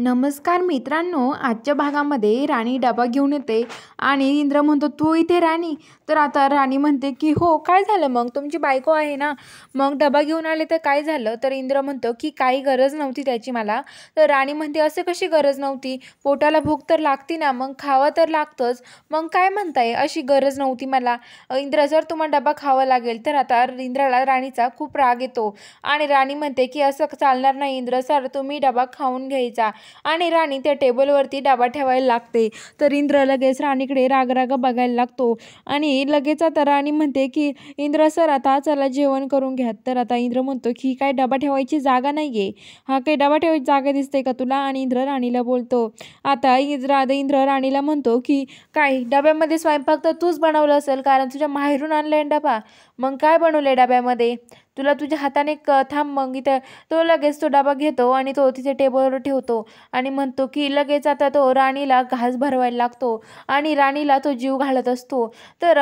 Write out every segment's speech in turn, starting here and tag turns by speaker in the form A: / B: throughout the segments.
A: नमस्कार मित्रांनो, आजच्या भागामध्ये राणी डबा घेऊन येते आणि इंद्र म्हणतो तू इथे राणी. तर आता राणी म्हणते की हो काय झालं, मग तुमची बायको आहे ना, मग डबा घेऊन आले तर काय झालं. तर इंद्र म्हणतो की काही गरज नव्हती त्याची मला. तर राणी म्हणते असं कशी गरज नव्हती, पोटाला भूक तर लागती ना, मग खावं तर लागतंच. मग काय म्हणताय अशी गरज नव्हती मला. इंद्र सर तुम्हाला डबा खावा लागेल. तर आता इंद्राला राणीचा खूप राग येतो आणि राणी म्हणते की असं चालणार नाही इंद्र सर, तुम्ही डबा खाऊन घ्यायचा. आणि राणी त्या टेबलवरती डबा ठेवायला लागते. तर इंद्र लगेच राणीकडे राग बघायला लागतो आणि लगेच आता राणी म्हणते की इंद्र सर आता चला जेवण करून घ्या. तर आता इंद्र म्हणतो की काय डबा ठेवायची जागा नाहीये, हा काही डबा ठेवायची जागा दिसते का तुला. आणि इंद्र राणीला बोलतो. आता इंद्र राणीला म्हणतो की काय डब्यामध्ये स्वयंपाक तर तूच बनवलं असेल, कारण तुझ्या माहेरून आणलाय डबा. मग काय बनवलंय डब्यामध्ये, तुला तुझ्या हाताने थांब. मग इथं तो लगेच तो डबा घेतो आणि तो तिथे टेबलवर ठेवतो आणि म्हणतो की लगेच आता तो राणीला घास भरवायला लागतो आणि राणीला तो जीव घालत असतो. तर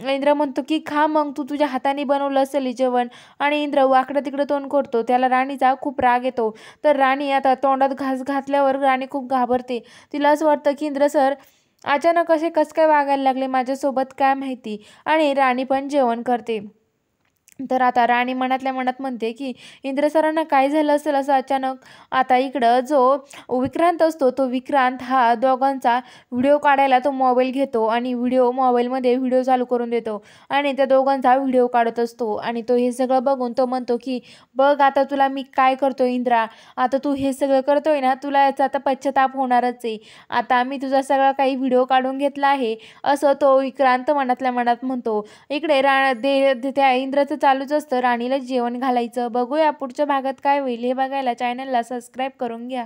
A: इंद्र म्हणतो की खा मग, तू तुझ्या हाताने बनवलं असेल जेवण. आणि इंद्र वाकडं तिकडं तोंड करतो, त्याला राणीचा खूप राग येतो. तर राणी आता तोंडात घास घातल्यावर राणी खूप घाबरते. तिला असं वाटतं की इंद्र सर अचानक असे कसं काय वागायला लागले माझ्यासोबत काय माहिती. आणि राणी पण जेवण करते. तर आता राणी मनातल्या मनात म्हणते की इंद्र सरांना काय झालं असेल असं अचानक. आता इकडं जो विक्रांत असतो, तो विक्रांत हा दोघांचा व्हिडिओ काढायला तो मोबाईल घेतो आणि मोबाईलमध्ये व्हिडिओ चालू करून देतो आणि त्या दोघांचा व्हिडिओ काढत असतो. आणि तो हे सगळं बघून तो म्हणतो की बघ आता तुला मी काय करतो इंद्रा, आता तू हे सगळं करतोय ना, तुला याचा आता पश्चाताप होणारच आहे. आता मी तुझा सगळा काही व्हिडिओ काढून घेतला आहे असं तो विक्रांत मनातल्या मनात म्हणतो. इकडे त्या इंद्राचं चालूच असतं राणीला जेवण घालायचं. बघूया पुढच्या भागात काय होईल, हे बघायला चॅनलला सबस्क्राईब करून घ्या.